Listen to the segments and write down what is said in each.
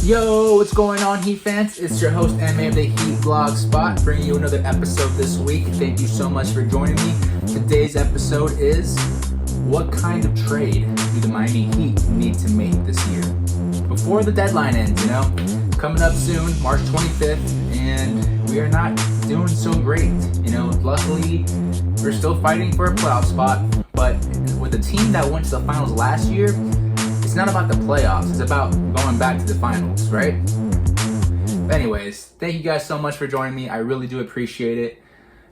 Yo, what's going on, Heat fans? It's your host, MA of the Heat Blog Spot, bringing you another episode this week. Thank you so much for joining me. Today's episode is, what kind of trade do the Miami Heat need to make this year? Before the deadline ends, coming up soon, March 25th, and we are not doing so great. Luckily, we're still fighting for a playoff spot, but with the team that went to the finals last year, it's not about the playoffs, it's about going back to the finals, right? But anyways, thank you guys so much for joining me. I really do appreciate it.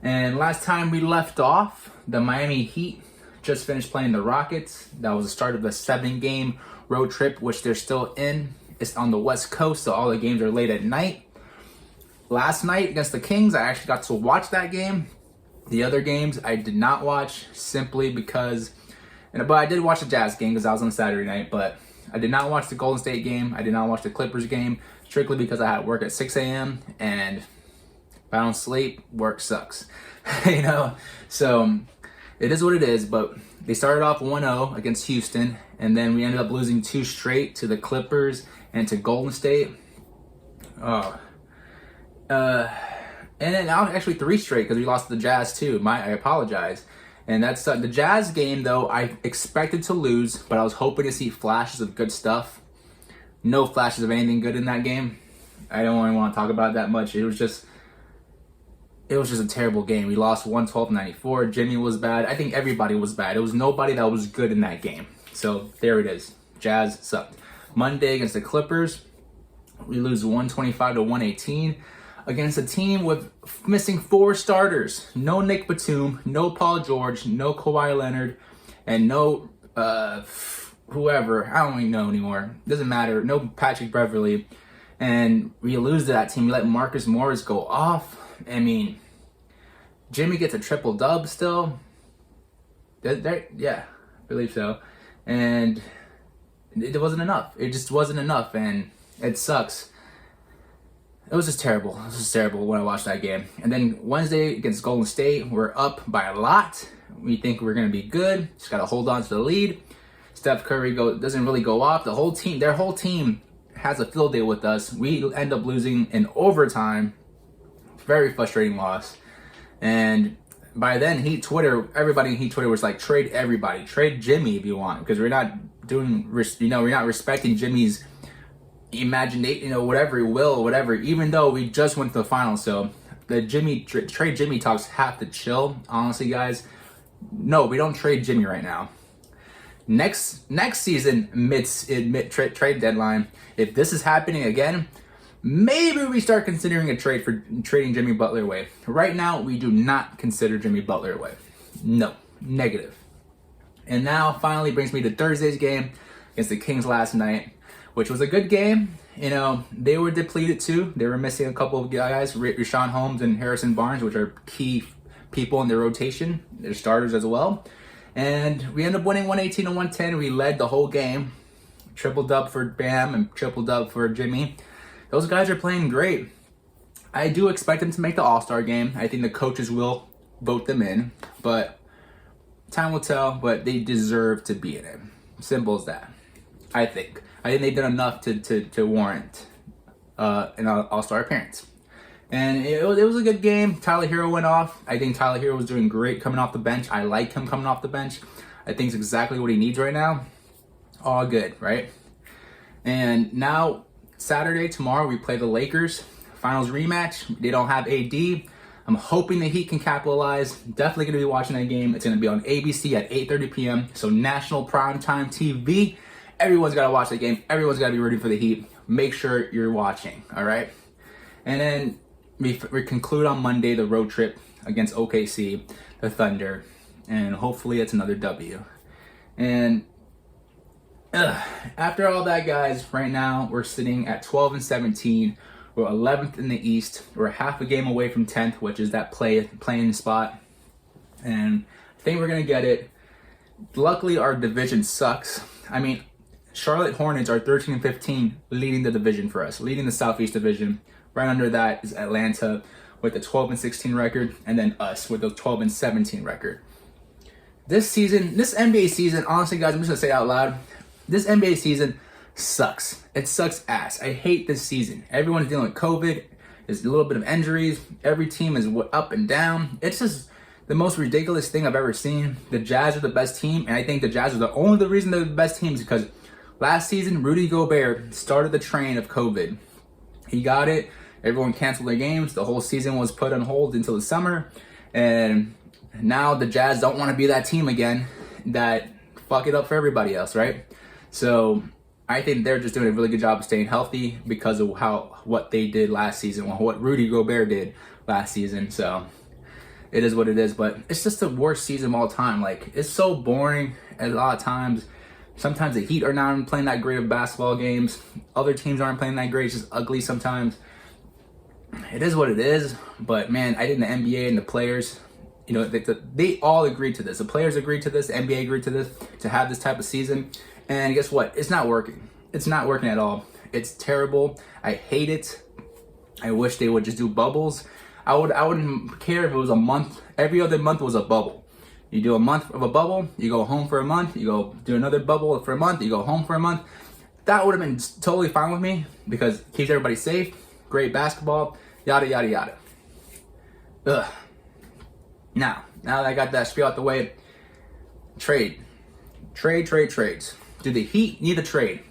And last time we left off, the Miami Heat just finished playing the Rockets. That was the start of the 7-game road trip, which they're still in. It's on the West Coast, so all the games are late at night. Last night against the Kings, I actually got to watch that game. The other games I did not watch simply because... But I did watch the Jazz game because I was on Saturday night, but I did not watch the Golden State game. I did not watch the Clippers game, strictly because I had work at 6 a.m. and if I don't sleep, work sucks. So it is what it is, but they started off 1-0 against Houston, and then we ended up losing 2 straight to the Clippers and to Golden State. And then actually 3 straight because we lost to the Jazz too. I apologize. And that's the Jazz game, though, I expected to lose, but I was hoping to see flashes of good stuff. No flashes of anything good in that game. I don't really want to talk about it that much. It was just a terrible game. We lost 112-94. Jimmy was bad. I think everybody was bad. There was nobody that was good in that game. So there it is. Jazz sucked. Monday against the Clippers, we lose 125-118. Against a team with missing 4 starters. No Nick Batum, no Paul George, no Kawhi Leonard, and no whoever. I don't even know anymore. Doesn't matter. No Patrick Beverley. And we lose to that team. We let Marcus Morris go off. I mean, Jimmy gets a triple-dub still. Yeah, I believe so. And it wasn't enough. It just wasn't enough, and it sucks. It was just terrible. It was just terrible when I watched that game. And then Wednesday against Golden State, we're up by a lot. We think we're going to be good. Just got to hold on to the lead. Steph Curry doesn't really go off. Their whole team has a field day with us. We end up losing in overtime. Very frustrating loss. And by then, everybody in Heat Twitter was like, trade everybody. Trade Jimmy if you want. Because we're not respecting Jimmy's imagination, whatever, even though we just went to the finals. So the trade Jimmy talks have to chill, honestly, guys. No, we don't trade Jimmy right now. Next season, trade deadline, if this is happening again, maybe we start considering a trade for trading Jimmy Butler away. Right now, we do not consider Jimmy Butler away. No, negative. And now finally brings me to Thursday's game against the Kings last night, which was a good game. They were depleted too. They were missing a couple of guys, Rashawn Holmes and Harrison Barnes, which are key people in their rotation. They're starters as well. And we ended up winning 118-110. We led the whole game. Triple-dub for Bam and triple-dub for Jimmy. Those guys are playing great. I do expect them to make the All-Star game. I think the coaches will vote them in. But time will tell, but they deserve to be in it. Simple as that, I think. I think they've done enough to warrant an All-Star appearance. And it was a good game. Tyler Hero went off. I think Tyler Hero was doing great coming off the bench. I like him coming off the bench. I think it's exactly what he needs right now. All good, right? And now, Saturday, tomorrow, we play the Lakers. Finals rematch. They don't have AD. I'm hoping the Heat can capitalize. Definitely going to be watching that game. It's going to be on ABC at 8:30 p.m. So national primetime TV. Everyone's got to watch the game. Everyone's got to be rooting for the Heat. Make sure you're watching, all right? And then we conclude on Monday the road trip against OKC, the Thunder, and hopefully it's another W. And after all that, guys, right now we're sitting at 12-17. We're 11th in the East. We're half a game away from 10th, which is that playing spot. And I think we're going to get it. Luckily, our division sucks. I mean, Charlotte Hornets are 13-15, leading the division for us, leading the Southeast Division. Right under that is Atlanta with a 12-16 record, and then us with a 12-17 record. This NBA season, honestly, guys, I'm just gonna say it out loud. This NBA season sucks. It sucks ass. I hate this season. Everyone's dealing with COVID. There's a little bit of injuries. Every team is up and down. It's just the most ridiculous thing I've ever seen. The Jazz are the best team, and I think the Jazz are the reason they're the best team is because last season, Rudy Gobert started the train of COVID. He got it. Everyone canceled their games. The whole season was put on hold until the summer. And now the Jazz don't want to be that team again that fuck it up for everybody else, right? So I think they're just doing a really good job of staying healthy because of what they did last season, what Rudy Gobert did last season. So it is what it is, but it's just the worst season of all time. Like, it's so boring a lot of times. Sometimes the Heat are not playing that great of basketball games. Other teams aren't playing that great. It's just ugly sometimes. It is what it is, but man, I think the NBA and the players, they all agreed to this. The players agreed to this, the NBA agreed to this, to have this type of season. And guess what? It's not working. It's not working at all. It's terrible. I hate it. I wish they would just do bubbles. I wouldn't care if it was a month. Every other month was a bubble. You do a month of a bubble, you go home for a month, you go do another bubble for a month, you go home for a month. That would have been totally fine with me because it keeps everybody safe, great basketball, yada, yada, yada. Ugh. Now that I got that spiel out the way, trades. Do the Heat need a trade?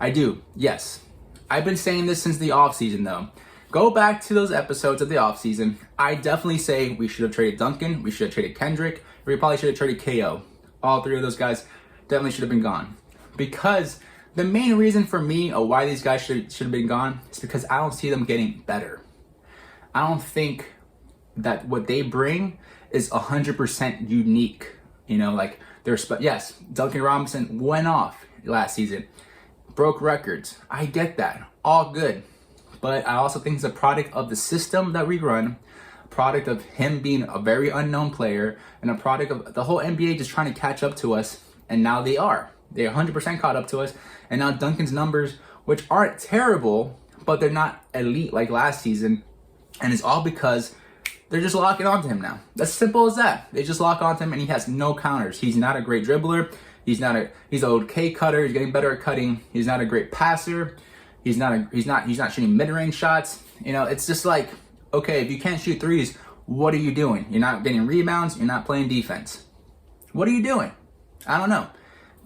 I do, yes. I've been saying this since the offseason though. Go back to those episodes of the offseason. I definitely say we should have traded Duncan. We should have traded Kendrick. We probably should have traded KO. All three of those guys definitely should have been gone. Because the main reason for me of why these guys should have been gone is because I don't see them getting better. I don't think that what they bring is 100% unique. Yes, Duncan Robinson went off last season. Broke records. I get that. All good. But I also think it's a product of the system that we run, a product of him being a very unknown player, and a product of the whole NBA just trying to catch up to us. And now they are. They're 100% caught up to us. And now Duncan's numbers, which aren't terrible, but they're not elite like last season. And it's all because they're just locking onto him now. As simple as that. They just lock onto him and he has no counters. He's not a great dribbler. He's an okay cutter. He's getting better at cutting. He's not a great passer. He's not shooting mid-range shots. It's just like, okay, if you can't shoot threes, what are you doing? You're not getting rebounds. You're not playing defense. What are you doing? I don't know.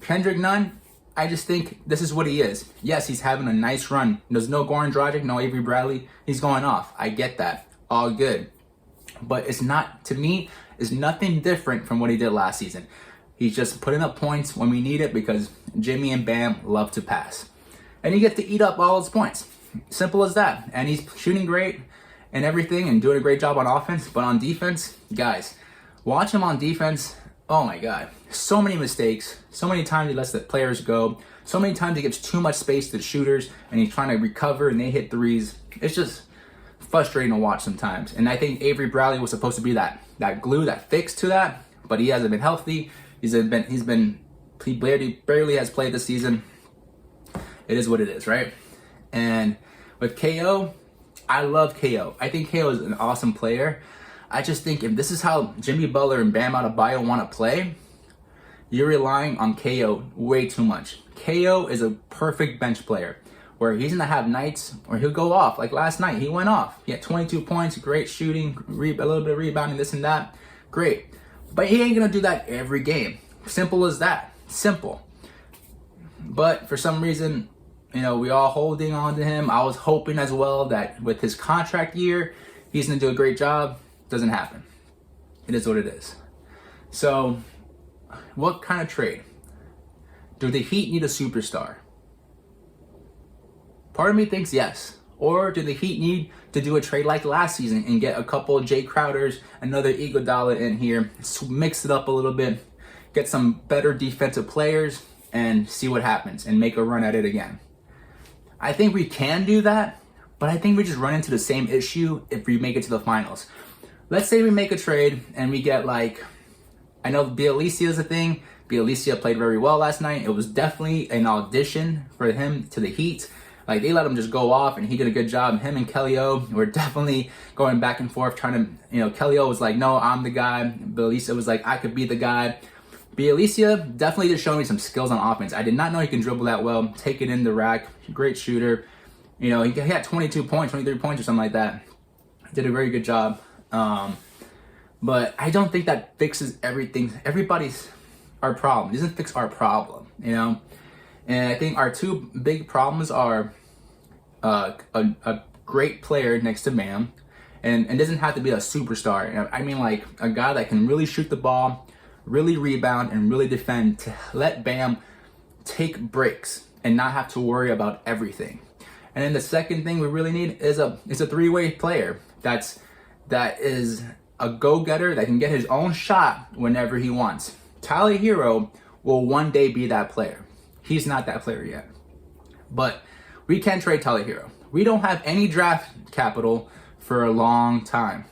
Kendrick Nunn, I just think this is what he is. Yes, he's having a nice run. There's no Goran Dragic, no Avery Bradley. He's going off. I get that. All good. But it's nothing different from what he did last season. He's just putting up points when we need it because Jimmy and Bam love to pass. And he gets to eat up all his points. Simple as that. And he's shooting great and everything and doing a great job on offense. But on defense, guys, watch him on defense. Oh my God. So many mistakes. So many times he lets the players go. So many times he gives too much space to the shooters and he's trying to recover and they hit threes. It's just frustrating to watch sometimes. And I think Avery Bradley was supposed to be that glue, that fix to that. But he hasn't been healthy. He barely has played this season. It is what it is, right? And with KO, I love KO. I think KO is an awesome player. I just think if this is how Jimmy Butler and Bam Adebayo want to play, you're relying on KO way too much. KO is a perfect bench player where he's going to have nights where he'll go off. Like last night, he went off. He had 22 points, great shooting, a little bit of rebounding, this and that. Great. But he ain't going to do that every game. Simple as that. Simple. But for some reason, we all holding on to him. I was hoping as well that with his contract year, he's going to do a great job. Doesn't happen. It is what it is. So, what kind of trade? Do the Heat need a superstar? Part of me thinks yes. Or do the Heat need to do a trade like last season and get a couple of Jay Crowders, another Iguodala in here, mix it up a little bit, get some better defensive players, and see what happens and make a run at it again? I think we can do that, but I think we just run into the same issue if we make it to the finals. Let's say we make a trade and we get I know Bielisa is a thing. Bielisa played very well last night. It was definitely an audition for him to the Heat. They let him just go off and he did a good job. Him and Kelly O were definitely going back and forth trying to, Kelly O was like, no, I'm the guy. Bielisa was like, I could be the guy. Bielisa definitely did show me some skills on offense. I did not know he can dribble that well, take it in the rack, great shooter. You know, he had 22 points, 23 points or something like that. Did a very good job. But I don't think that fixes everything. Our problem. It doesn't fix our problem, you know? And I think our two big problems are a great player next to Bam, and it doesn't have to be a superstar. I mean, like a guy that can really shoot the ball, really rebound, and really defend, to let Bam take breaks and not have to worry about everything. And then the second thing we really need is a three-way player that is a go-getter that can get his own shot whenever he wants. Tyler Hero will one day be that player. He's not that player yet. But we can trade Tyler Hero. We don't have any draft capital for a long time.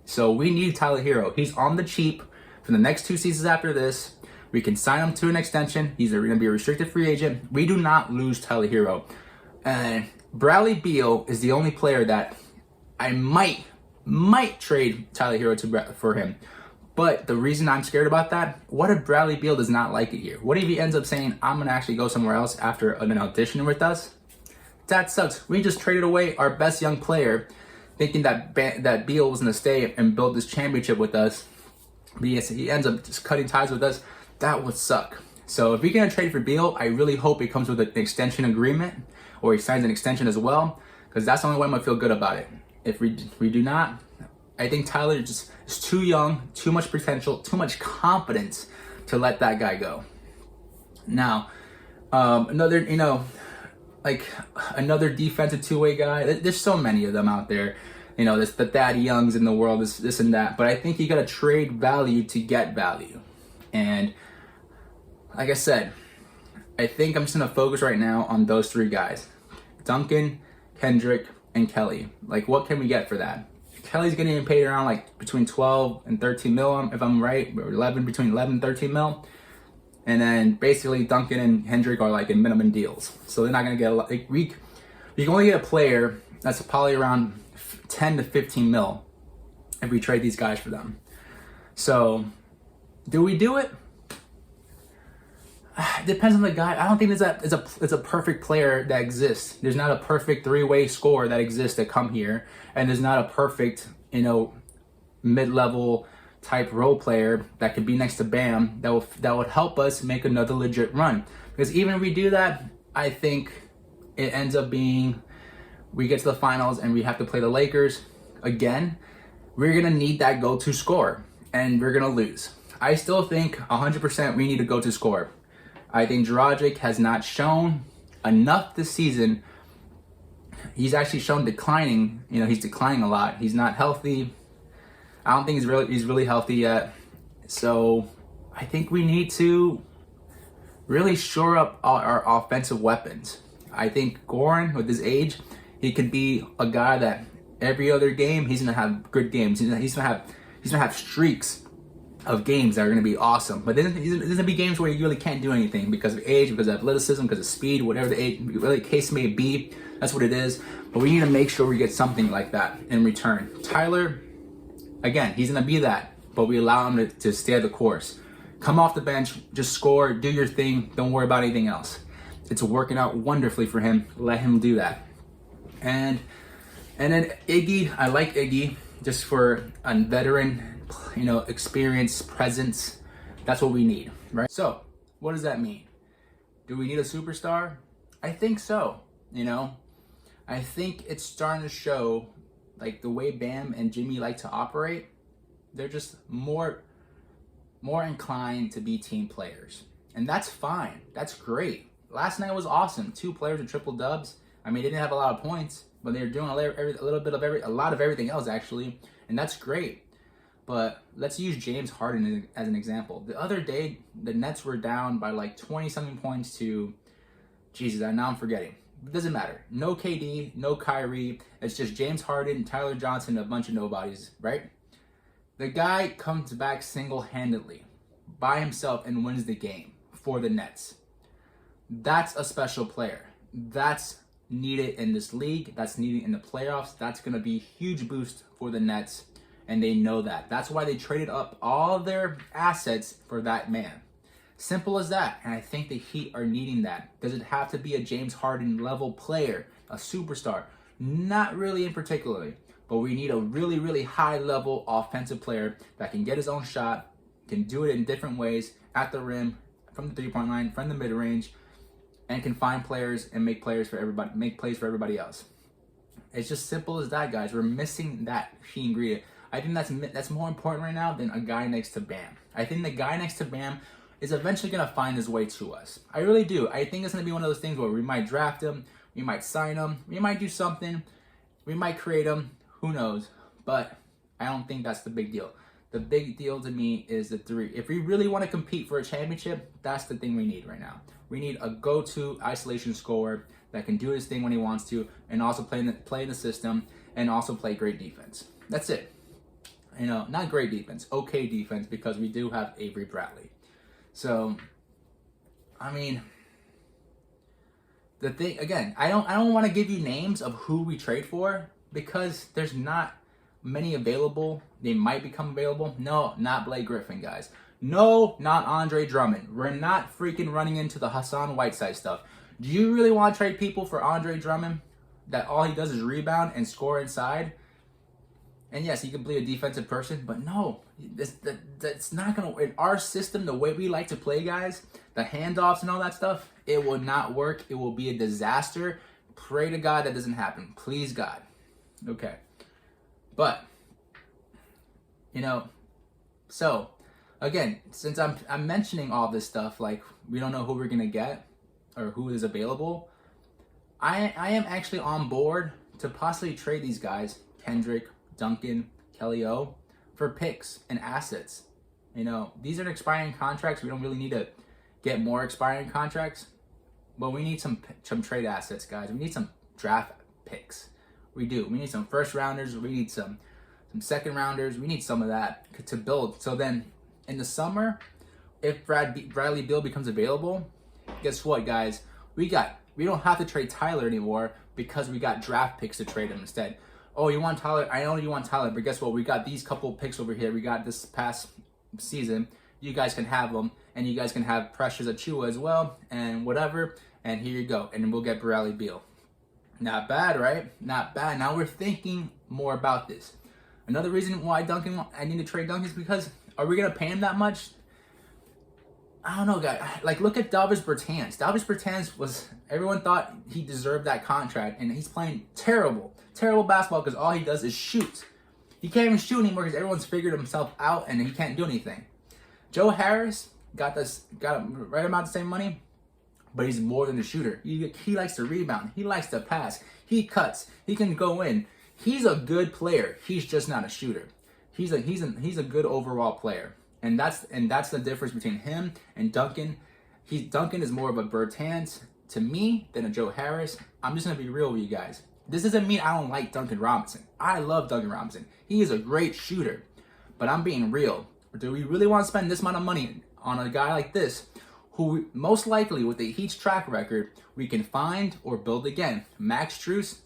So we need Tyler Hero. He's on the cheap for the next 2 seasons after this. We can sign him to an extension. He's going to be a restricted free agent. We do not lose Tyler Hero. And Bradley Beal is the only player that I might trade Tyler Hero for him. But the reason I'm scared about that, what if Bradley Beal does not like it here? What if he ends up saying, I'm going to actually go somewhere else after an audition with us? That sucks. We just traded away our best young player thinking that Beal was going to stay and build this championship with us. But he ends up just cutting ties with us. That would suck. So if we're going to trade for Beal, I really hope it comes with an extension agreement, or he signs an extension as well, because that's the only way I'm going to feel good about it. If we do not, I think Tyler is too young, too much potential, too much confidence to let that guy go. Now, another defensive two-way guy. There's so many of them out there. You know, there's the Thad Youngs in the world, this and that. But I think you got to trade value to get value. And like I said, I think I'm just going to focus right now on those 3 guys. Duncan, Kendrick, and Kelly. Like, what can we get for that? Kelly's getting paid around like between 12 and 13 mil, if I'm right, or between 11 and 13 mil. And then basically Duncan and Kendrick are like in minimum deals. So they're not going to get a lot. Like, we can only get a player that's probably around 10 to 15 mil if we trade these guys for them. So do we do it? It depends on the guy. I don't think it's a perfect player that exists. There's not a perfect 3-way scorer that exists that come here, and there's not a perfect, mid-level type role player that could be next to Bam that would help us make another legit run. Because even if we do that, I think it ends up being we get to the finals and we have to play the Lakers again. We're gonna need that go-to scorer, and we're gonna lose. I still think 100% we need a go-to scorer. I think Dragic has not shown enough this season. He's actually shown declining. He's declining a lot. He's not healthy. I don't think he's really healthy yet. So I think we need to really shore up our offensive weapons. I think Goran, with his age, he could be a guy that every other game he's gonna have good games. He's gonna have streaks of games that are going to be awesome. But there's going to be games where you really can't do anything because of age, because of athleticism, because of speed, whatever the case may be. That's what it is. But we need to make sure we get something like that in return. Tyler, again, he's going to be that, but we allow him to stay the course. Come off the bench, just score, do your thing, don't worry about anything else. It's working out wonderfully for him. Let him do that. And then Iggy, I like Iggy just for a veteran, experience, presence. That's what we need, right? So, what does that mean? Do we need a superstar? I think so. I think it's starting to show, like the way Bam and Jimmy like to operate. They're just more inclined to be team players, and that's fine. That's great. Last night was awesome. 2 players with triple dubs. I mean, they didn't have a lot of points, but they were doing a lot of everything else actually, and that's great. But let's use James Harden as an example. The other day, the Nets were down by like 20-something points to, now I'm forgetting. It doesn't matter. No KD, no Kyrie. It's just James Harden, Tyler Johnson, a bunch of nobodies, right? The guy comes back single-handedly by himself and wins the game for the Nets. That's a special player. That's needed in this league. That's needed in the playoffs. That's going to be a huge boost for the Nets. And they know that. That's why they traded up all their assets for that man. Simple as that. And I think the Heat are needing that. Does it have to be a James Harden level player, a superstar? Not really in particularly, but we need a really, really high level offensive player that can get his own shot, can do it in different ways at the rim, from the 3-point line, from the mid range, and can find players and make plays for everybody else. It's just simple as that, guys. We're missing that key ingredient. I think that's more important right now than a guy next to Bam. I think the guy next to Bam is eventually going to find his way to us. I really do. I think it's going to be one of those things where we might draft him, we might sign him, we might do something, we might create him, who knows. But I don't think that's the big deal. The big deal to me is the three. If we really want to compete for a championship, that's the thing we need right now. We need a go-to isolation scorer that can do his thing when he wants to, and also play in the system, and also play great defense. That's it. You know, not great defense, okay defense, because we do have Avery Bradley. So, I mean, the thing again, I don't want to give you names of who we trade for because there's not many available. They might become available. No, not Blake Griffin, guys. No, not Andre Drummond. We're not freaking running into the Hassan Whiteside stuff. Do you really want to trade people for Andre Drummond that all he does is rebound and score inside? And yes, he can be a defensive person, but no, that's not going to, in our system, the way we like to play, guys, the handoffs and all that stuff, it will not work. It will be a disaster. Pray to God that doesn't happen. Please, God. Okay. But, you know, so, again, since I'm mentioning all this stuff, like we don't know who we're going to get or who is available, I am actually on board to possibly trade these guys, Kendrick, Duncan, Kelly O, for picks and assets. You know, these are expiring contracts. We don't really need to get more expiring contracts, but we need some trade assets, guys. We need some draft picks. We do. We need some first rounders. We need some second rounders. We need some of that to build. So then in the summer, if Bradley Beal becomes available, guess what, guys? We don't have to trade Tyler anymore because we got draft picks to trade him instead. Oh, you want Tyler? I know you want Tyler, but guess what? We got these couple of picks over here. We got this past season. You guys can have them, and you guys can have Precious Achiuwa as well, and whatever. And here you go. And then we'll get Bradley Beal. Not bad, right? Not bad. Now we're thinking more about this. Another reason why I need to trade Duncan is because are we gonna pay him that much? I don't know, guys. Like, look at Davis Bertans. Davis Bertans was, everyone thought he deserved that contract, and he's playing terrible basketball because all he does is shoot. He can't even shoot anymore because everyone's figured himself out and he can't do anything. Joe Harris got right about the same money, but he's more than a shooter. He likes to rebound. He likes to pass. He cuts. He can go in. He's a good player. He's just not a shooter. He's a good overall player. And that's the difference between him and Duncan. Duncan is more of a Bertans to me than a Joe Harris. I'm just gonna be real with you guys. This doesn't mean I don't like Duncan Robinson. I love Duncan Robinson. He is a great shooter. But I'm being real. Do we really want to spend this amount of money on a guy like this, who most likely with the Heat's track record we can find or build again? Max Strus.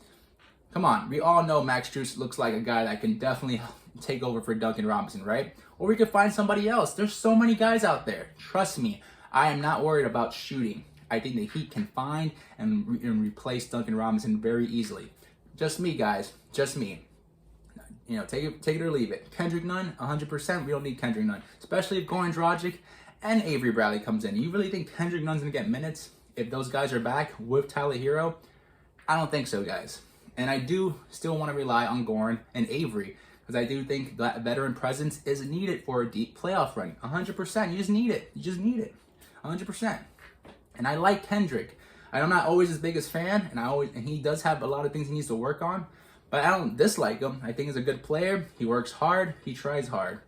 Come on, we all know Max Strus looks like a guy that can definitely take over for Duncan Robinson, right? Or we could find somebody else. There's so many guys out there. Trust me, I am not worried about shooting. I think the Heat can find and replace Duncan Robinson very easily. Just me, guys. Just me. You know, take it or leave it. Kendrick Nunn, 100%. We don't need Kendrick Nunn, especially if Goran Dragic and Avery Bradley comes in. You really think Kendrick Nunn's gonna get minutes if those guys are back with Tyler Hero? I don't think so, guys. And I do still want to rely on Goran and Avery because I do think that veteran presence is needed for a deep playoff run. 100%. You just need it. You just need it. 100%. And I like Kendrick. I'm not always his biggest fan, and he does have a lot of things he needs to work on, but I don't dislike him. I think he's a good player. He works hard. He tries hard.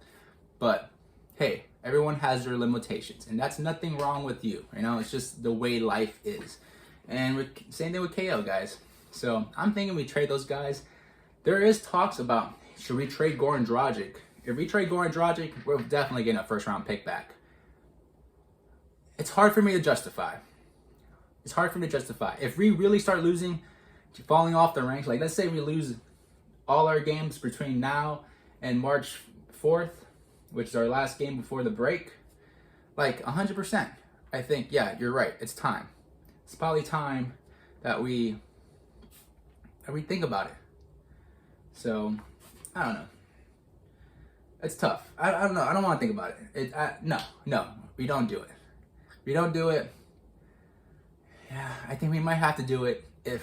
But hey, everyone has their limitations, and that's nothing wrong with you. You know, it's just the way life is. And same thing with KO, guys. So I'm thinking we trade those guys. There is talks about should we trade Goran Dragic. If we trade Goran Dragic, we're definitely getting a first-round pick back. It's hard for me to justify. It's hard for me to justify. If we really start losing, falling off the ranks, like let's say we lose all our games between now and March 4th, which is our last game before the break, Like 100%. I think, yeah, you're right. It's time. It's probably time that we think about it. So, I don't know. It's tough. I don't know. I don't want to think about it. No, we don't do it. We don't do it. Yeah, I think we might have to do it if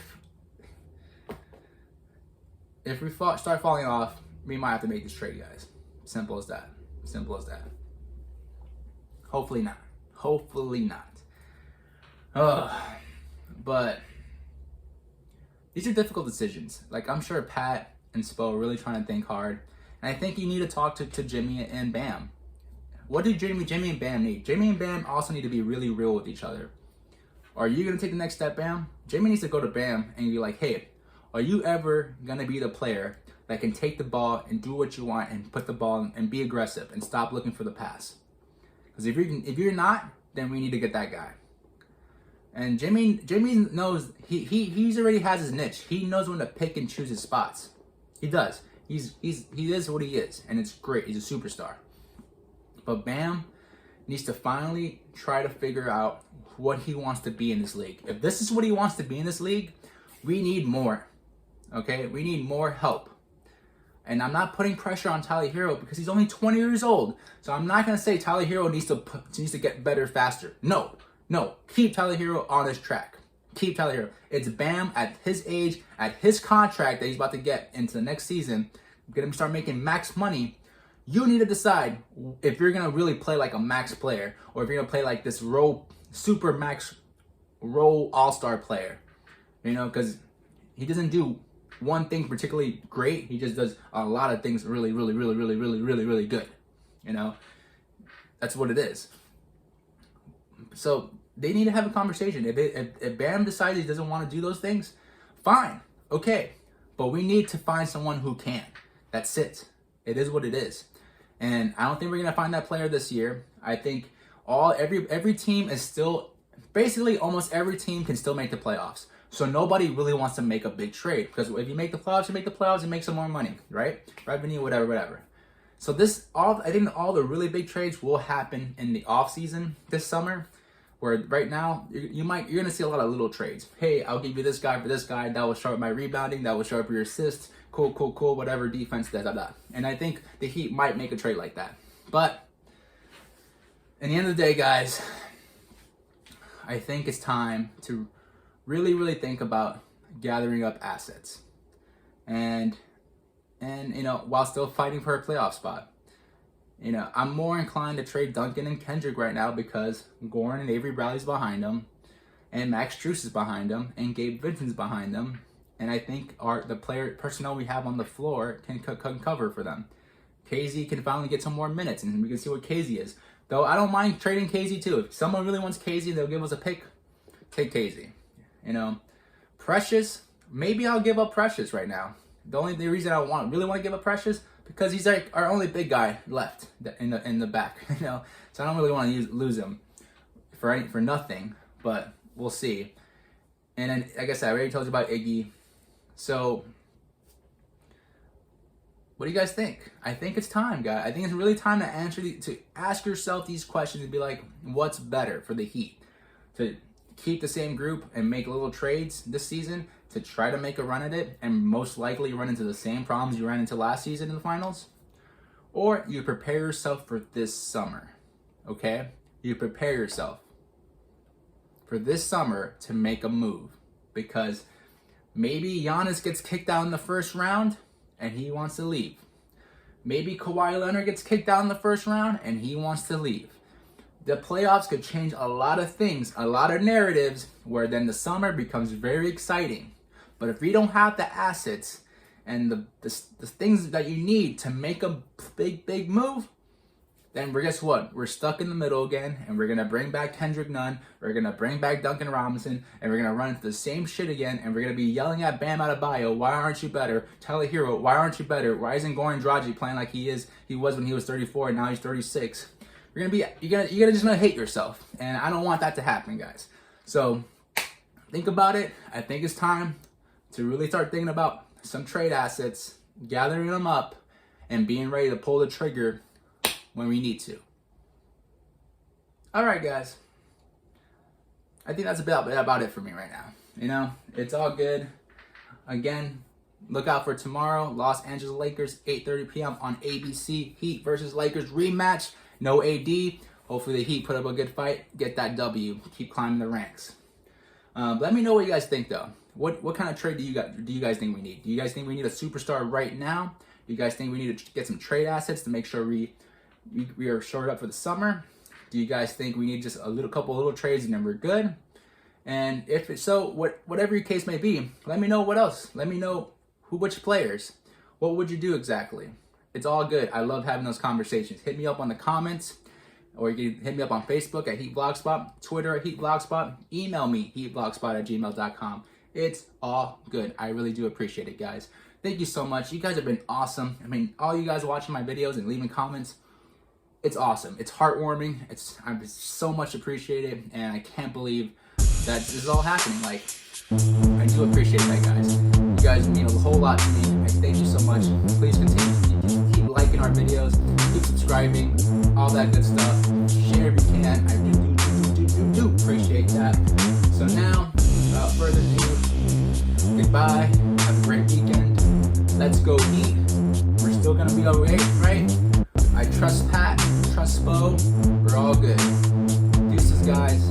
we start falling off. We might have to make this trade, guys. Simple as that. Simple as that. Hopefully not. Hopefully not. But these are difficult decisions. Like, I'm sure Pat and Spo are really trying to think hard. And I think you need to talk to Jimmy and Bam. What do Jimmy and Bam need? Jimmy and Bam also need to be really real with each other. Are you going to take the next step, Bam? Jimmy needs to go to Bam and be like, hey, are you ever going to be the player that can take the ball and do what you want and put the ball in and be aggressive and stop looking for the pass? Because if you're not, then we need to get that guy. And Jimmy knows he's already has his niche. He knows when to pick and choose his spots. He does. He is what he is, and it's great. He's a superstar. But Bam needs to finally try to figure out what he wants to be in this league. If this is what he wants to be in this league, we need more. Okay? We need more help. And I'm not putting pressure on Tyler Hero because he's only 20 years old. So I'm not going to say Tyler Hero needs to get better faster. No. Keep Tyler Hero on his track. Keep Tyler Hero. It's Bam at his age, at his contract that he's about to get into the next season, going to start making max money. You need to decide if you're going to really play like a max player or if you're going to play like this super max role all-star player. You know, because he doesn't do one thing particularly great. He just does a lot of things really good. You know, that's what it is. So they need to have a conversation. If Bam decides he doesn't want to do those things, fine, okay. But we need to find someone who can. That's it. It is what it is. And I don't think we're gonna find that player this year. I think every team is still basically almost every team can still make the playoffs. So nobody really wants to make a big trade because if you make the playoffs, and make some more money, right? Revenue, whatever. So I think all the really big trades will happen in the off season this summer. Where right now you're gonna see a lot of little trades. Hey, I'll give you this guy for this guy. That will show up my rebounding. That will show up your assists. Cool. Whatever defense, da. And I think the Heat might make a trade like that. But in the end of the day, guys, I think it's time to really think about gathering up assets, and you know, while still fighting for a playoff spot. You know, I'm more inclined to trade Duncan and Kendrick right now because Goran and Avery Bradley's behind them, and Max Strus is behind them, and Gabe Vincent's behind them, and I think the personnel we have on the floor can cover for them. KZ can finally get some more minutes, and we can see what KZ is. Though I don't mind trading KZ too. If someone really wants KZ, they'll give us a pick. Take KZ. You know, Precious. Maybe I'll give up Precious right now. The reason I really want to give up Precious because he's like our only big guy left in the back, you know. So I don't really want to lose him for nothing, but we'll see. And then, like I said, I already told you about Iggy. So, what do you guys think? I think it's time, guys. I think it's really time to ask yourself these questions and be like, what's better for the Heat? To keep the same group and make little trades this season to try to make a run at it and most likely run into the same problems you ran into last season in the finals? Or you prepare yourself for this summer, okay? You prepare yourself for this summer to make a move because maybe Giannis gets kicked out in the first round and he wants to leave. Maybe Kawhi Leonard gets kicked out in the first round and he wants to leave. The playoffs could change a lot of things, a lot of narratives, where then the summer becomes very exciting. But if we don't have the assets and the things that you need to make a big move, then guess what? We're stuck in the middle again, and we're going to bring back Kendrick Nunn, we're going to bring back Duncan Robinson, and we're going to run into the same shit again, and we're going to be yelling at Bam Adebayo, why aren't you better? Tyler Hero, why aren't you better? Why isn't Goran Dragic playing like he was when he was 34 and now he's 36? You're gonna hate yourself, and I don't want that to happen, guys. So think about it. I think it's time to really start thinking about some trade assets, gathering them up, and being ready to pull the trigger when we need to. All right, guys. I think that's about it for me right now. You know, it's all good. Again, look out for tomorrow. Los Angeles Lakers, 8:30 p.m. on ABC. Heat versus Lakers rematch. No AD. Hopefully the Heat put up a good fight, get that W, keep climbing the ranks. Let me know what you guys think, though. What kind of trade do you guys think we need? Do you guys think we need a superstar right now? Do you guys think we need to get some trade assets to make sure we are shored up for the summer? Do you guys think we need just a couple little trades and then we're good? And if it's so, whatever your case may be, let me know what else. Let me know which players. What would you do exactly? It's all good. I love having those conversations. Hit me up on the comments, or you can hit me up on Facebook at HeatBlogspot, Twitter at HeatBlogspot, email me, heatblogspot@gmail.com. It's all good. I really do appreciate it, guys. Thank you so much. You guys have been awesome. I mean, all you guys watching my videos and leaving comments, it's awesome. It's heartwarming. I'm so much appreciated, and I can't believe that this is all happening. Like, I do appreciate that, guys. You guys mean a whole lot to me. I thank you so much. Please continue to keep liking our videos, keep subscribing, all that good stuff. Share if you can. I do appreciate that. So now, without further ado, goodbye. Have a great weekend. Let's go Heat. We're still gonna be okay, right? I trust Pat, trust Spo. We're all good. Deuces, guys.